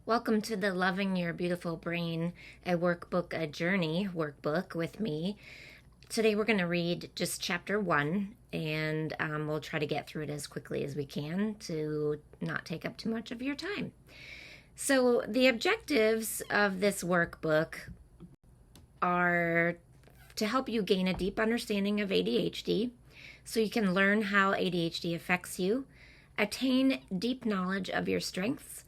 Welcome to the Loving Your Beautiful Brain, a journey workbook with me. Today we're going to read just chapter 1, and we'll try to get through it as quickly as we can to not take up too much of your time. So the objectives of this workbook are to help you gain a deep understanding of ADHD so you can learn how ADHD affects you, attain deep knowledge of your strengths,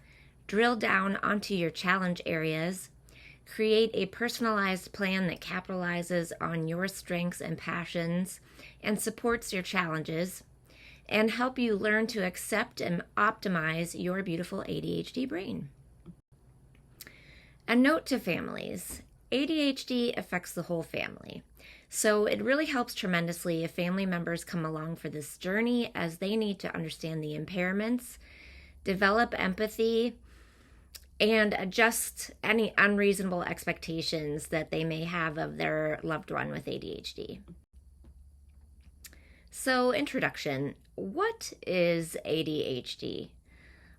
drill down onto your challenge areas, create a personalized plan that capitalizes on your strengths and passions and supports your challenges, and help you learn to accept and optimize your beautiful ADHD brain. A note to families: ADHD affects the whole family. So it really helps tremendously if family members come along for this journey, as they need to understand the impairments, develop empathy, and adjust any unreasonable expectations that they may have of their loved one with ADHD. So, introduction. What is ADHD?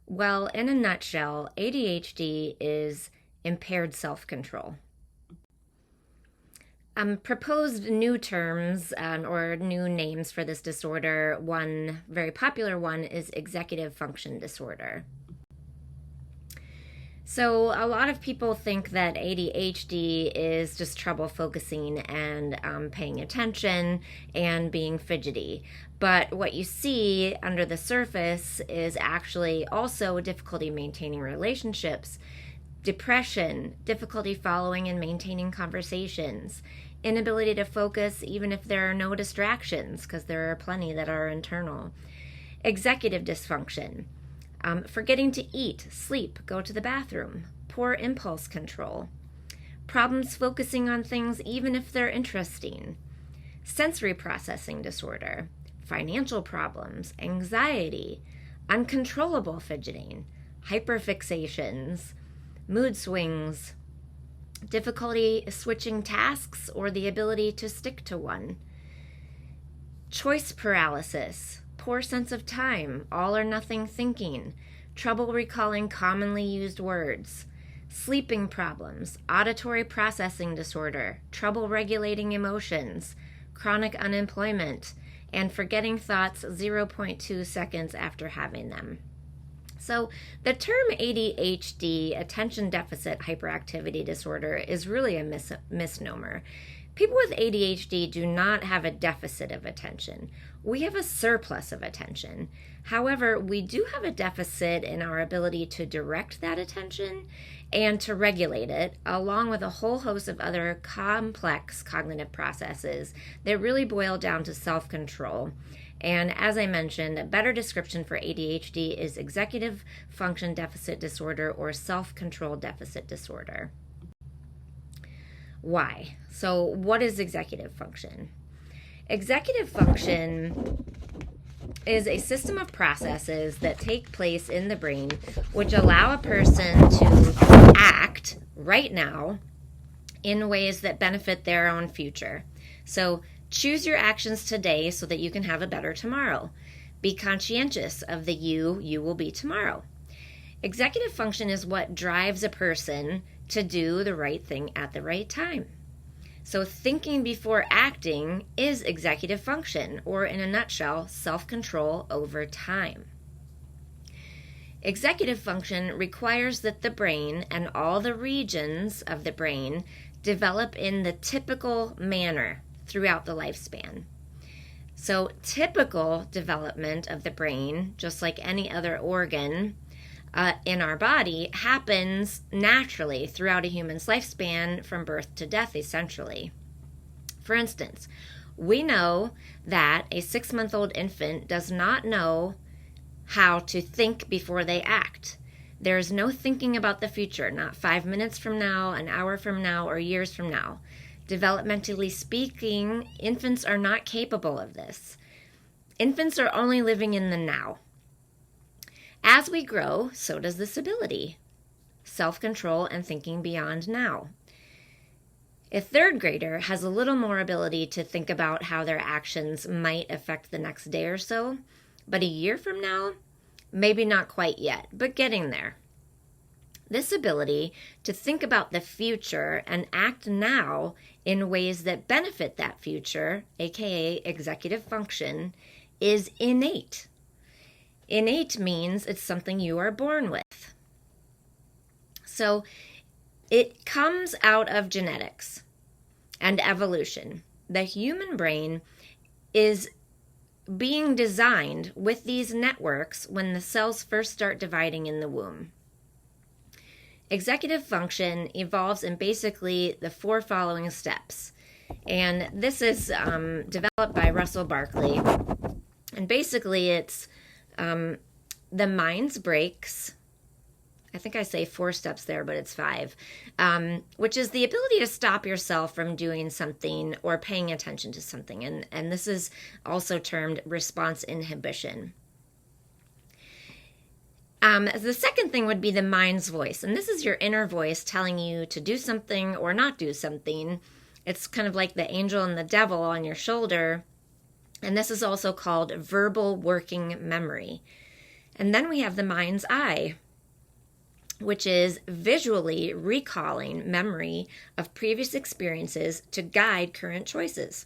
Well, in a nutshell, ADHD is impaired self-control. Proposed new terms or new names for this disorder, one very popular one is executive function disorder. So a lot of people think that ADHD is just trouble focusing and paying attention and being fidgety. But what you see under the surface is actually also difficulty maintaining relationships, depression, difficulty following and maintaining conversations, inability to focus even if there are no distractions, because there are plenty that are internal, executive dysfunction, forgetting to eat, sleep, go to the bathroom, poor impulse control, problems focusing on things even if they're interesting, sensory processing disorder, financial problems, anxiety, uncontrollable fidgeting, hyperfixations, mood swings, difficulty switching tasks or the ability to stick to one, choice paralysis, poor sense of time, all or nothing thinking, trouble recalling commonly used words, sleeping problems, auditory processing disorder, trouble regulating emotions, chronic unemployment, and forgetting thoughts 0.2 seconds after having them. So the term ADHD, attention deficit hyperactivity disorder, is really a misnomer. People with ADHD do not have a deficit of attention. We have a surplus of attention. However, we do have a deficit in our ability to direct that attention and to regulate it, along with a whole host of other complex cognitive processes that really boil down to self-control. And as I mentioned, a better description for ADHD is executive function deficit disorder or self-control deficit disorder. Why? So what is executive function? Executive function is a system of processes that take place in the brain which allow a person to act right now in ways that benefit their own future. So choose your actions today so that you can have a better tomorrow. Be conscientious of the you will be tomorrow. Executive function is what drives a person to do the right thing at the right time. So thinking before acting is executive function, or in a nutshell, self-control over time. Executive function requires that the brain and all the regions of the brain develop in the typical manner throughout the lifespan. So typical development of the brain, just like any other organ in our body, happens naturally throughout a human's lifespan from birth to death, essentially. For instance, we know that a 6-month-old infant does not know how to think before they act. There's no thinking about the future, not 5 minutes from now, an hour from now, or years from now. Developmentally speaking, infants are not capable of this. Infants are only living in the now. As we grow, so does this ability, self-control and thinking beyond now. A 3rd grader has a little more ability to think about how their actions might affect the next day or so, but a year from now, maybe not quite yet, but getting there. This ability to think about the future and act now in ways that benefit that future, aka executive function, is innate. Innate means it's something you are born with. So it comes out of genetics and evolution. The human brain is being designed with these networks when the cells first start dividing in the womb. Executive function evolves in basically the 4 following steps. And this is developed by Russell Barkley. And basically it's the mind's breaks. I think I say 4 steps there, but it's 5, which is the ability to stop yourself from doing something or paying attention to something. And this is also termed response inhibition. The second thing would be the mind's voice. And this is your inner voice telling you to do something or not do something. It's kind of like the angel and the devil on your shoulder. And this is also called verbal working memory. And then we have the mind's eye, which is visually recalling memory of previous experiences to guide current choices.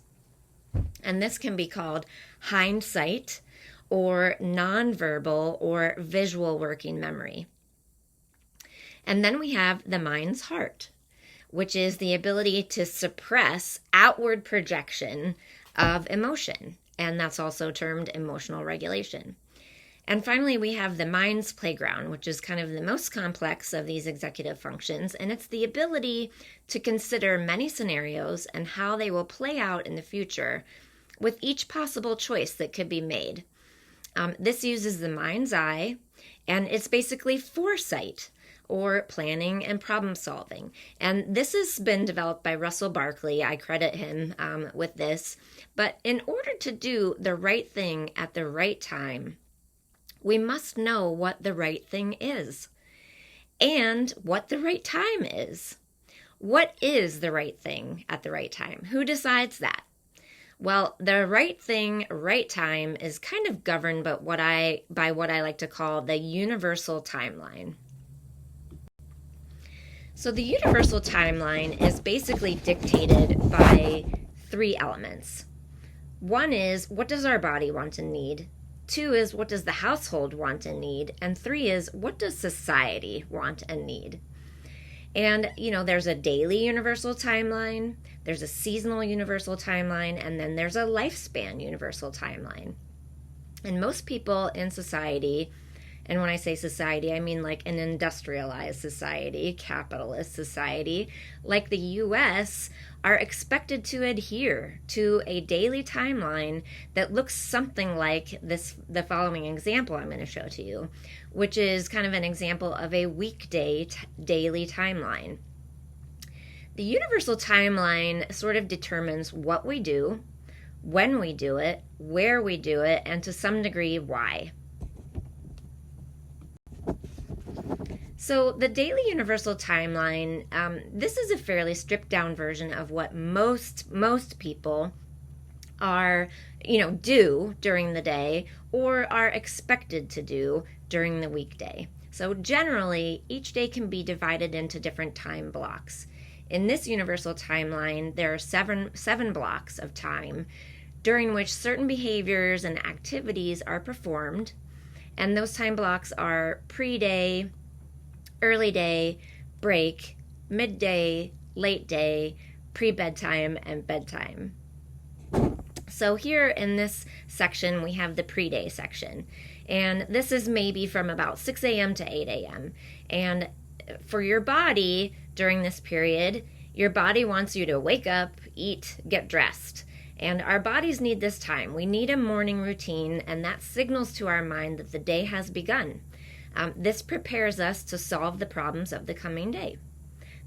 And this can be called hindsight or nonverbal or visual working memory. And then we have the mind's heart, which is the ability to suppress outward projection of emotion. And that's also termed emotional regulation. And finally, we have the mind's playground, which is kind of the most complex of these executive functions. And it's the ability to consider many scenarios and how they will play out in the future with each possible choice that could be made. This uses the mind's eye, and it's basically foresight or planning and problem solving. And this has been developed by Russell Barkley. I credit him with this. But in order to do the right thing at the right time, we must know what the right thing is and what the right time is. What is the right thing at the right time? Who decides that? Well, the right thing, right time is kind of governed by what I like to call the universal timeline. So the universal timeline is basically dictated by 3 elements. 1 is, what does our body want and need? 2 is, what does the household want and need? And 3 is, what does society want and need? And, there's a daily universal timeline, there's a seasonal universal timeline, and then there's a lifespan universal timeline. And most people in society, and when I say society, I mean like an industrialized society, capitalist society, like the U.S., are expected to adhere to a daily timeline that looks something like the following example I'm going to show to you, which is kind of an example of a weekday daily timeline. The universal timeline sort of determines what we do, when we do it, where we do it, and to some degree, why. So the daily universal timeline, this is a fairly stripped down version of what most people are, do during the day or are expected to do during the weekday. So generally, each day can be divided into different time blocks. In this universal timeline, there are seven blocks of time during which certain behaviors and activities are performed, and those time blocks are pre-day, early day, break, midday, late day, pre-bedtime, and bedtime. So here in this section, we have the pre-day section. And this is maybe from about 6 a.m. to 8 a.m. And for your body during this period, your body wants you to wake up, eat, get dressed. And our bodies need this time. We need a morning routine, and that signals to our mind that the day has begun. This prepares us to solve the problems of the coming day.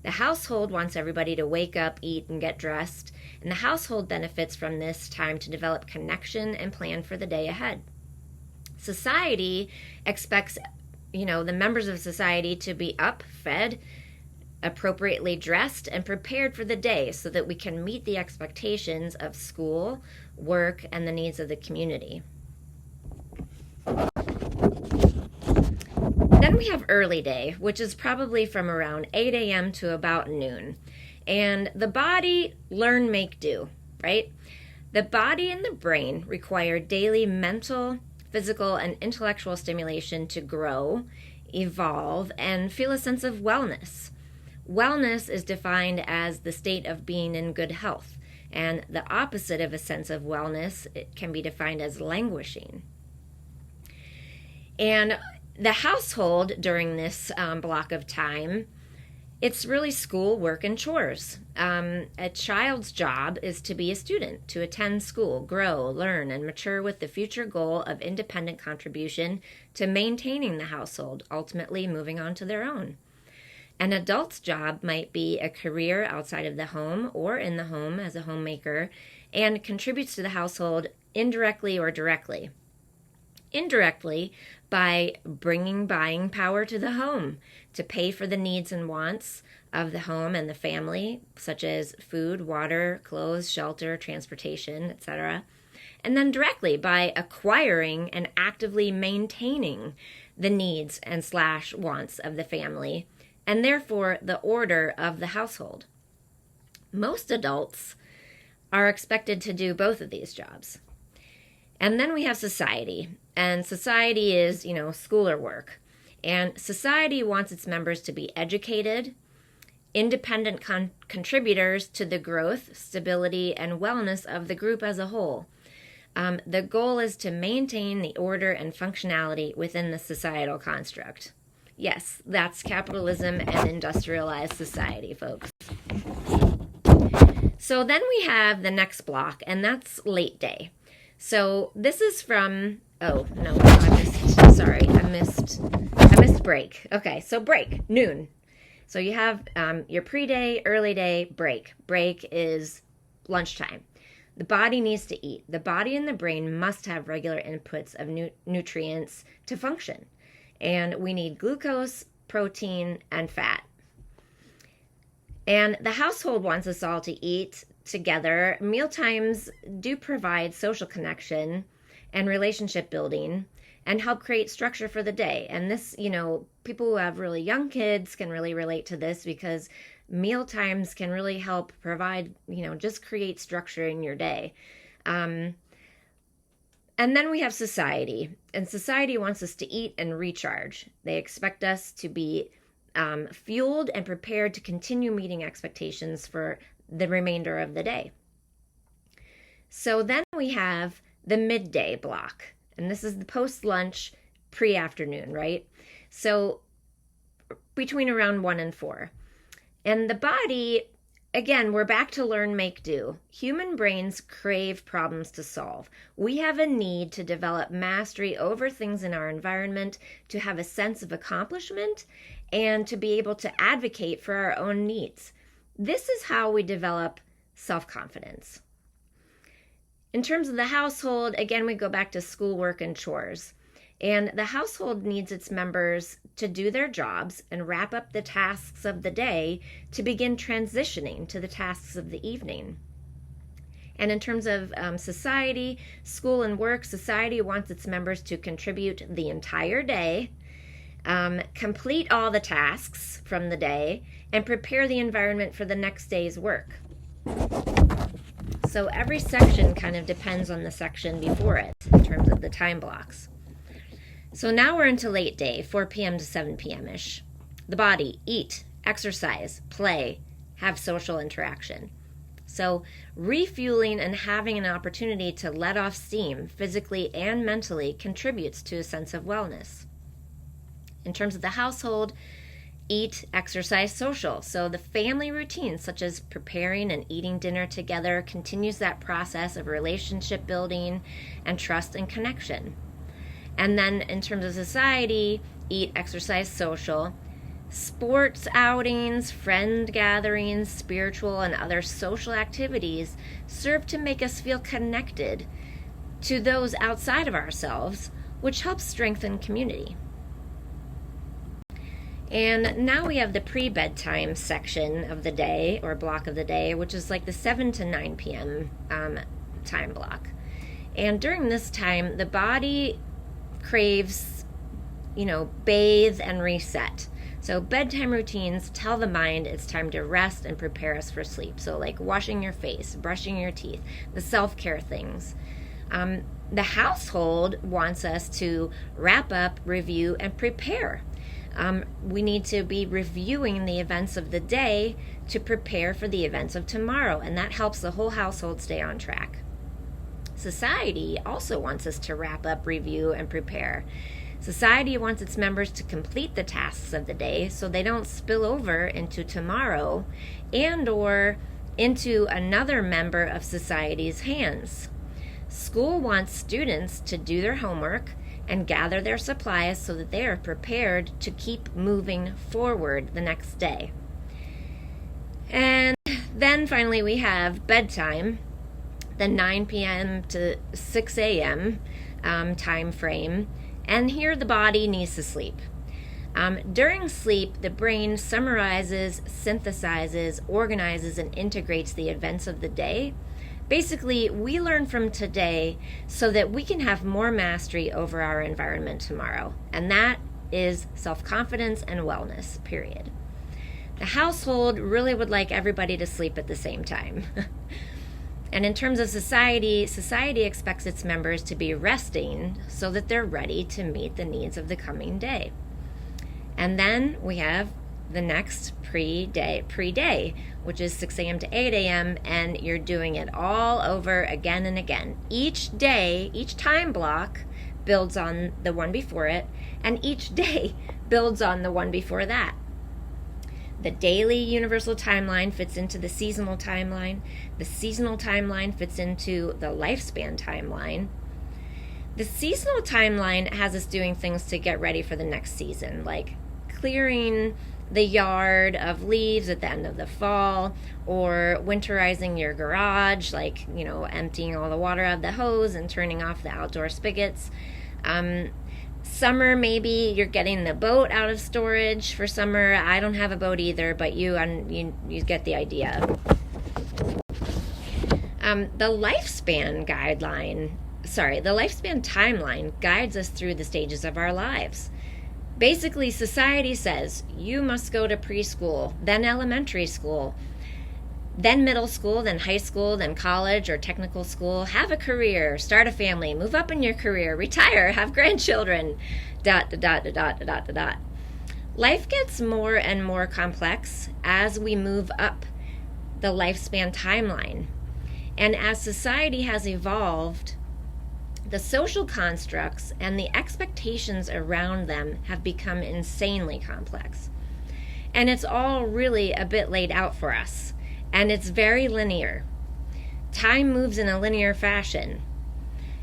The household wants everybody to wake up, eat, and get dressed, and the household benefits from this time to develop connection and plan for the day ahead. Society expects, the members of society to be up, fed, appropriately dressed, and prepared for the day so that we can meet the expectations of school, work, and the needs of the community. Then then we have early day, which is probably from around 8 a.m. to about noon. And the body, learn, make, do, right? The body and the brain require daily mental, physical, and intellectual stimulation to grow, evolve, and feel a sense of wellness. Wellness is defined as the state of being in good health, and the opposite of a sense of wellness, it can be defined as languishing. And the household during this block of time, it's really school, work, and chores. A child's job is to be a student, to attend school, grow, learn, and mature with the future goal of independent contribution to maintaining the household, ultimately moving on to their own. An adult's job might be a career outside of the home or in the home as a homemaker, and contributes to the household indirectly or directly. Indirectly, by bringing buying power to the home to pay for the needs and wants of the home and the family, such as food, water, clothes, shelter, transportation, etc. And then directly by acquiring and actively maintaining the needs and / wants of the family, and therefore the order of the household. Most adults are expected to do both of these jobs. And then we have society. And society is, school or work. And society wants its members to be educated, independent contributors to the growth, stability, and wellness of the group as a whole. The goal is to maintain the order and functionality within the societal construct. Yes, that's capitalism and industrialized society, folks. So then we have the next block, and that's late day. So this is from, I missed break. Okay, so break, noon. So you have your pre-day, early day, break. Break is lunchtime. The body needs to eat. The body and the brain must have regular inputs of nutrients to function. And we need glucose, protein, and fat. And the household wants us all to eat together. Mealtimes do provide social connection and relationship building and help create structure for the day. And this, people who have really young kids can really relate to this, because meal times can really help provide, just create structure in your day. And then we have society, and society wants us to eat and recharge. They expect us to be fueled and prepared to continue meeting expectations for the remainder of the day. So then we have the midday block, and this is the post-lunch, pre-afternoon, right? So between around 1 and 4. And the body, again, we're back to learn, make, do. Human brains crave problems to solve. We have a need to develop mastery over things in our environment, to have a sense of accomplishment, and to be able to advocate for our own needs. This is how we develop self-confidence. In terms of the household, again, we go back to schoolwork and chores. And the household needs its members to do their jobs and wrap up the tasks of the day to begin transitioning to the tasks of the evening. And in terms of society, school and work, society wants its members to contribute the entire day, complete all the tasks from the day, and prepare the environment for the next day's work. So every section kind of depends on the section before it in terms of the time blocks. So now we're into late day, 4 p.m. to 7 p.m.-ish. The body, eat, exercise, play, have social interaction. So refueling and having an opportunity to let off steam physically and mentally contributes to a sense of wellness. In terms of the household, eat, exercise, social. So the family routine, such as preparing and eating dinner together, continues that process of relationship building and trust and connection. And then in terms of society, eat, exercise, social. Sports outings, friend gatherings, spiritual and other social activities serve to make us feel connected to those outside of ourselves, which helps strengthen community. And now we have the pre-bedtime section of the day, or block of the day, which is like the 7 to 9 p.m. Time block. And during this time, the body craves bathe and reset. So bedtime routines tell the mind it's time to rest and prepare us for sleep. So like washing your face, brushing your teeth, the self-care things. The household wants us to wrap up, review, and prepare. We need to be reviewing the events of the day to prepare for the events of tomorrow, and that helps the whole household stay on track. Society also wants us to wrap up, review, and prepare. Society wants its members to complete the tasks of the day so they don't spill over into tomorrow and or into another member of society's hands. School wants students to do their homework and gather their supplies so that they are prepared to keep moving forward the next day. And then finally we have bedtime, the 9 p.m. to 6 a.m. Time frame. And here the body needs to sleep. During sleep, the brain summarizes, synthesizes, organizes, and integrates the events of the day. Basically, we learn from today so that we can have more mastery over our environment tomorrow. And that is self-confidence and wellness, period. The household really would like everybody to sleep at the same time. And in terms of society expects its members to be resting so that they're ready to meet the needs of the coming day. And then we have the next pre-day, which is 6 a.m. to 8 a.m., and you're doing it all over again and again. Each day, each time block builds on the one before it, and each day builds on the one before that. The daily universal timeline fits into the seasonal timeline. The seasonal timeline fits into the lifespan timeline. The seasonal timeline has us doing things to get ready for the next season, like clearing the yard of leaves at the end of the fall, or winterizing your garage, like, emptying all the water out of the hose and turning off the outdoor spigots. Summer, maybe you're getting the boat out of storage for summer. I don't have a boat either, but you get the idea. The lifespan timeline guides us through the stages of our lives. Basically, society says you must go to preschool, then elementary school, then middle school, then high school, then college or technical school, have a career, start a family, move up in your career, retire, have grandchildren, ... Life gets more and more complex as we move up the lifespan timeline. And as society has evolved, the social constructs and the expectations around them have become insanely complex. And it's all really a bit laid out for us. And it's very linear. Time moves in a linear fashion.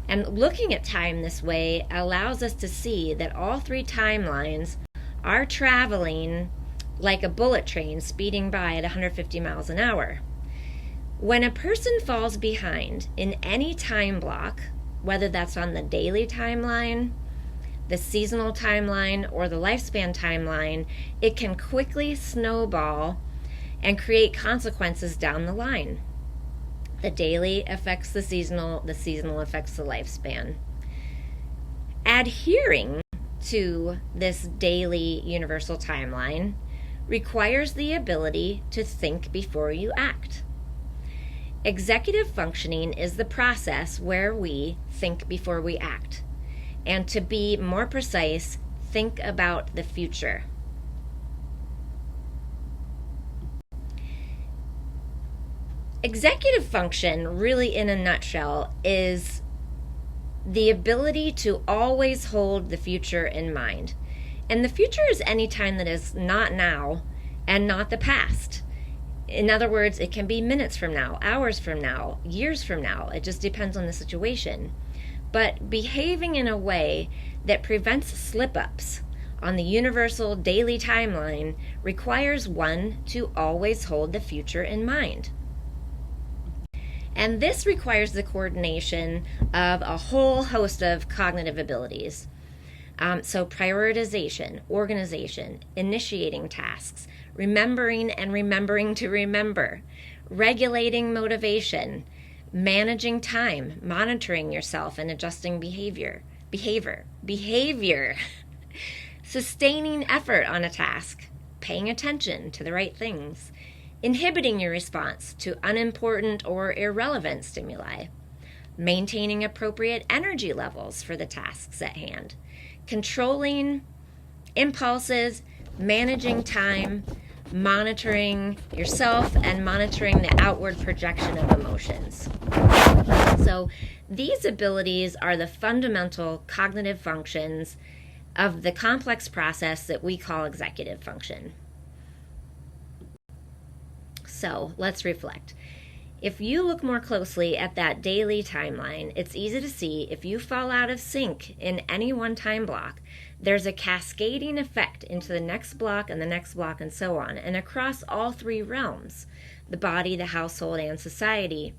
And looking at time this way allows us to see that all three timelines are traveling like a bullet train speeding by at 150 miles an hour. When a person falls behind in any time block, whether that's on the daily timeline, the seasonal timeline, or the lifespan timeline, it can quickly snowball and create consequences down the line. The daily affects the seasonal affects the lifespan. Adhering to this daily universal timeline requires the ability to think before you act. Executive functioning is the process where we think before we act. And to be more precise, think about the future. Executive function, really in a nutshell, is the ability to always hold the future in mind. And the future is any time that is not now and not the past. In other words, it can be minutes from now, hours from now, years from now. It just depends on the situation. But behaving in a way that prevents slip-ups on the universal daily timeline requires one to always hold the future in mind. And this requires the coordination of a whole host of cognitive abilities. So prioritization, organization, initiating tasks, remembering and remembering to remember, regulating motivation, managing time, monitoring yourself, and adjusting behavior. sustaining effort on a task, paying attention to the right things, inhibiting your response to unimportant or irrelevant stimuli, maintaining appropriate energy levels for the tasks at hand, controlling impulses, managing time, monitoring yourself, and monitoring the outward projection of emotions. So these abilities are the fundamental cognitive functions of the complex process that we call executive function. So let's reflect. If you look more closely at that daily timeline, it's easy to see if you fall out of sync in any one time block, there's a cascading effect into the next block and the next block and so on, and across all three realms, the body, the household, and society,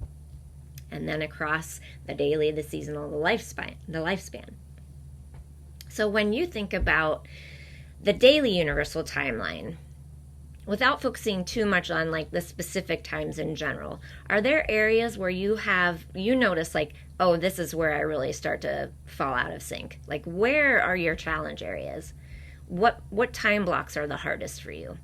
and then across the daily, the seasonal, the lifespan. So when you think about the daily universal timeline, without focusing too much on like the specific times in general, are there areas where you notice like, oh, this is where I really start to fall out of sync? Like, where are your challenge areas? What time blocks are the hardest for you?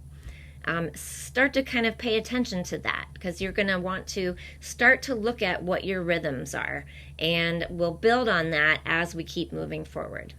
Start to kind of pay attention to that, because you're going to want to start to look at what your rhythms are, and we'll build on that as we keep moving forward.